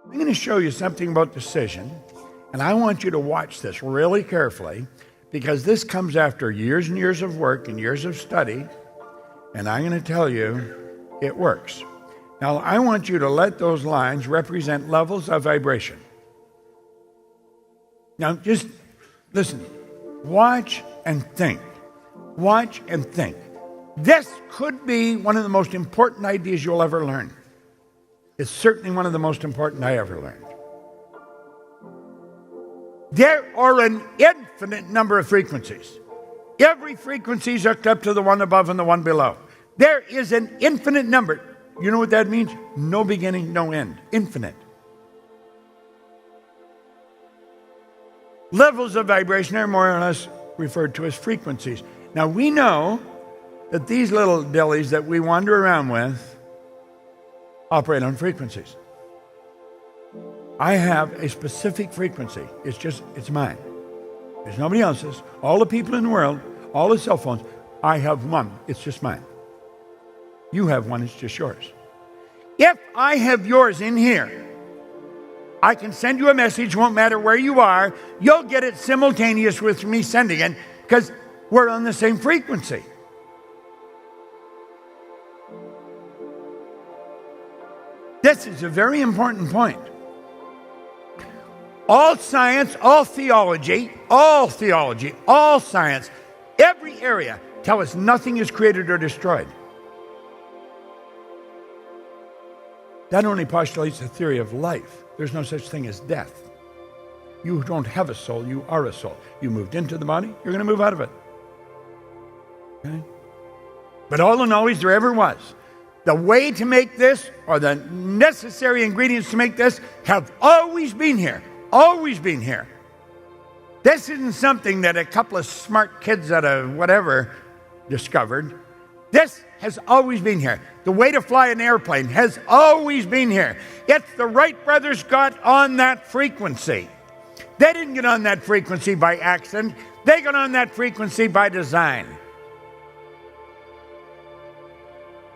I'm going to show you something about decision, and I want you to watch this really carefully because this comes after years and years of work and years of study, and I'm going to tell you it works. Now, I want you to let those lines represent levels of vibration. Now, just listen. Watch and think. Watch and think. This could be one of the most important ideas you'll ever learn. It's certainly one of the most important I ever learned. There are an infinite number of frequencies. Every frequency is hooked up to the one above and the one below. There is an infinite number. You know what that means? No beginning, no end. Infinite. Levels of vibration are more or less referred to as frequencies. Now we know that these little dillies that we wander around with operate on frequencies. I have a specific frequency. It's mine. There's nobody else's. All the people in the world, all the cell phones, I have one. It's just mine. You have one, it's just yours. If I have yours in here, I can send you a message, won't matter where you are, you'll get it simultaneous with me sending it because we're on the same frequency. This is a very important point. All science, all theology, all science, every area tell us nothing is created or destroyed. That only postulates the theory of life. There's no such thing as death. You don't have a soul, you are a soul. You moved into the body, you're going to move out of it. Okay? But all and always there ever was. The way to make this, or the necessary ingredients to make this, have always been here. Always been here. This isn't something that a couple of smart kids out of whatever discovered. This has always been here. The way to fly an airplane has always been here. It's the Wright brothers got on that frequency. They didn't get on that frequency by accident. They got on that frequency by design.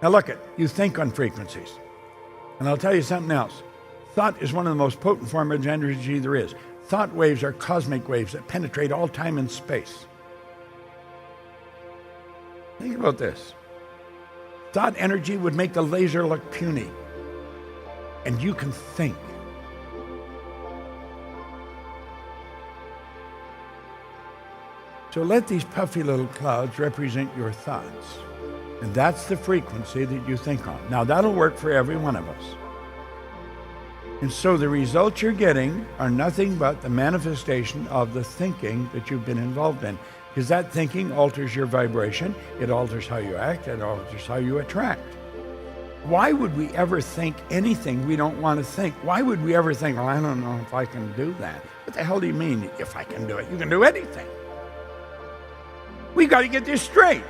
Now look you think on frequencies. And I'll tell you something else. Thought is one of the most potent forms of energy there is. Thought waves are cosmic waves that penetrate all time and space. Think about this. Thought energy would make the laser look puny. And you can think. So let these puffy little clouds represent your thoughts. And that's the frequency that you think on. Now that'll work for every one of us. And so the results you're getting are nothing but the manifestation of the thinking that you've been involved in. Because that thinking alters your vibration, it alters how you act, it alters how you attract. Why would we ever think anything we don't want to think? Why would we ever think, well, I don't know if I can do that? What the hell do you mean, if I can do it? You can do anything. We got to get this straight.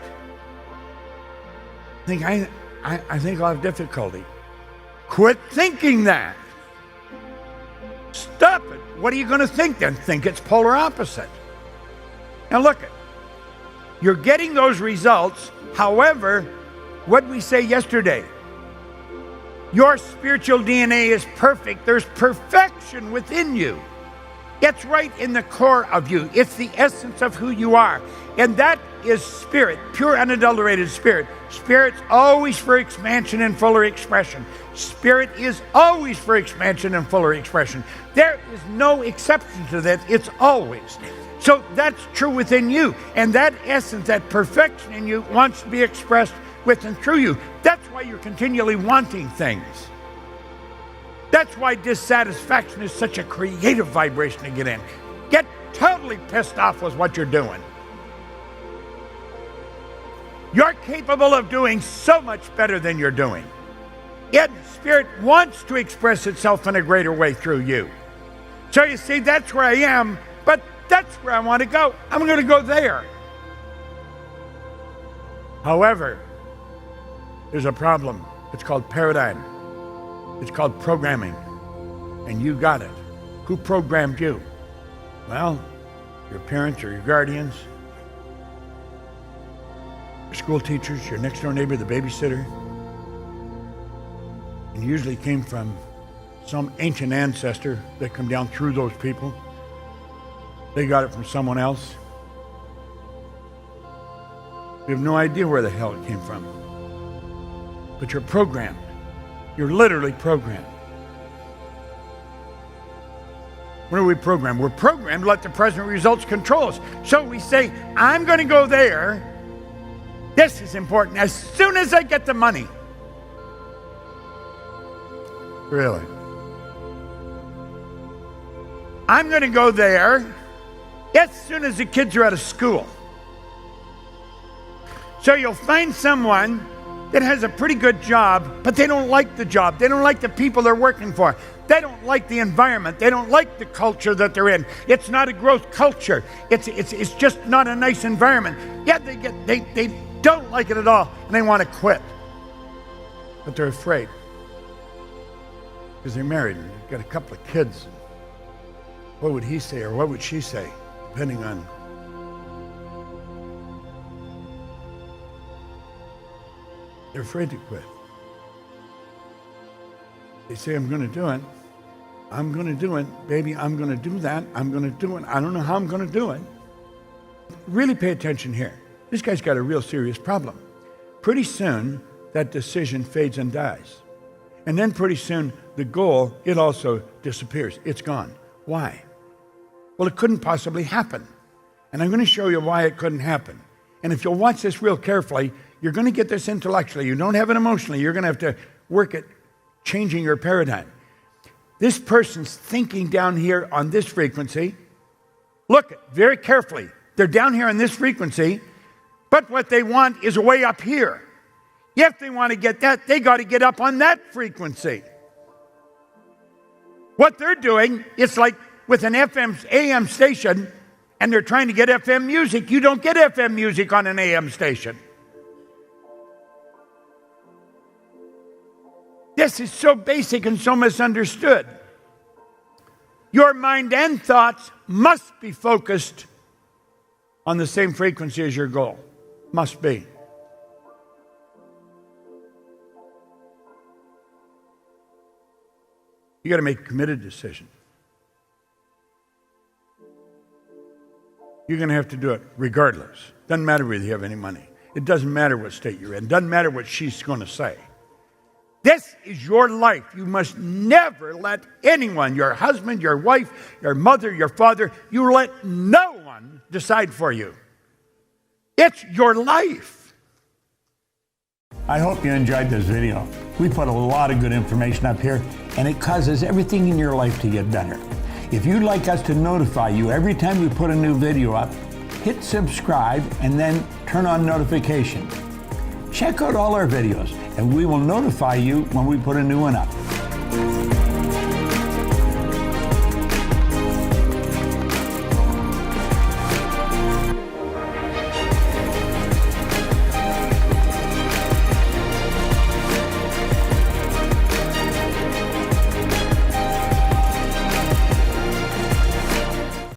I think I'll have difficulty. Quit thinking that. Stop it. What are you going to think then? Think it's polar opposite. Now look, you're getting those results. However, what did we say yesterday? Your spiritual DNA is perfect. There's perfection within you. It's right in the core of you. It's the essence of who you are. And that is spirit, pure unadulterated spirit. Spirit's always for expansion and fuller expression. Spirit is always for expansion and fuller expression. There is no exception to that. It's always. So that's true within you. And that essence, that perfection in you wants to be expressed with and through you. That's why you're continually wanting things. That's why dissatisfaction is such a creative vibration to get in. Get totally pissed off with what you're doing. You're capable of doing so much better than you're doing. Yet Spirit wants to express itself in a greater way through you. So you see, that's where I am, but that's where I want to go. I'm going to go there. However, there's a problem. It's called paradigm. It's called programming. And you got it. Who programmed you? Well, your parents or your guardians, your school teachers, your next door neighbor, the babysitter. And usually came from some ancient ancestor that come down through those people. They got it from someone else. We have no idea where the hell it came from. But you're programmed. You're literally programmed. What are we programmed? We're programmed to let the present results control us. So we say, I'm going to go there. This is important. As soon as I get the money. Really? I'm going to go there as soon as the kids are out of school. So you'll find someone that has a pretty good job, but they don't like the job. They don't like the people they're working for. They don't like the environment. They don't like the culture that they're in. It's not a growth culture. It's just not a nice environment. Yeah, they don't like it at all, and they want to quit. But they're afraid because they're married and they've got a couple of kids. What would he say or what would she say, depending on. They're afraid to quit. They say, I'm going to do it. I'm going to do it. Baby, I'm going to do that. I'm going to do it. I don't know how I'm going to do it. Really pay attention here. This guy's got a real serious problem. Pretty soon, that decision fades and dies. And then pretty soon, the goal, it also disappears. It's gone. Why? Well, it couldn't possibly happen. And I'm going to show you why it couldn't happen. And if you'll watch this real carefully, you're going to get this intellectually. You don't have it emotionally. You're going to have to work at changing your paradigm. This person's thinking down here on this frequency. Look very carefully. They're down here on this frequency, but what they want is way up here. If they want to get that, they got to get up on that frequency. What they're doing, it's like with an FM, AM station, and they're trying to get FM music. You don't get FM music on an AM station. This is so basic and so misunderstood. Your mind and thoughts must be focused on the same frequency as your goal. Must be. You got to make a committed decision. You're going to have to do it regardless. Doesn't matter whether you have any money. It doesn't matter what state you're in. Doesn't matter what she's going to say. This is your life. You must never let anyone, your husband, your wife, your mother, your father, you let no one decide for you. It's your life. I hope you enjoyed this video. We put a lot of good information up here, and it causes everything in your life to get better. If you'd like us to notify you every time we put a new video up, hit subscribe and then turn on notifications. Check out all our videos, and we will notify you when we put a new one up.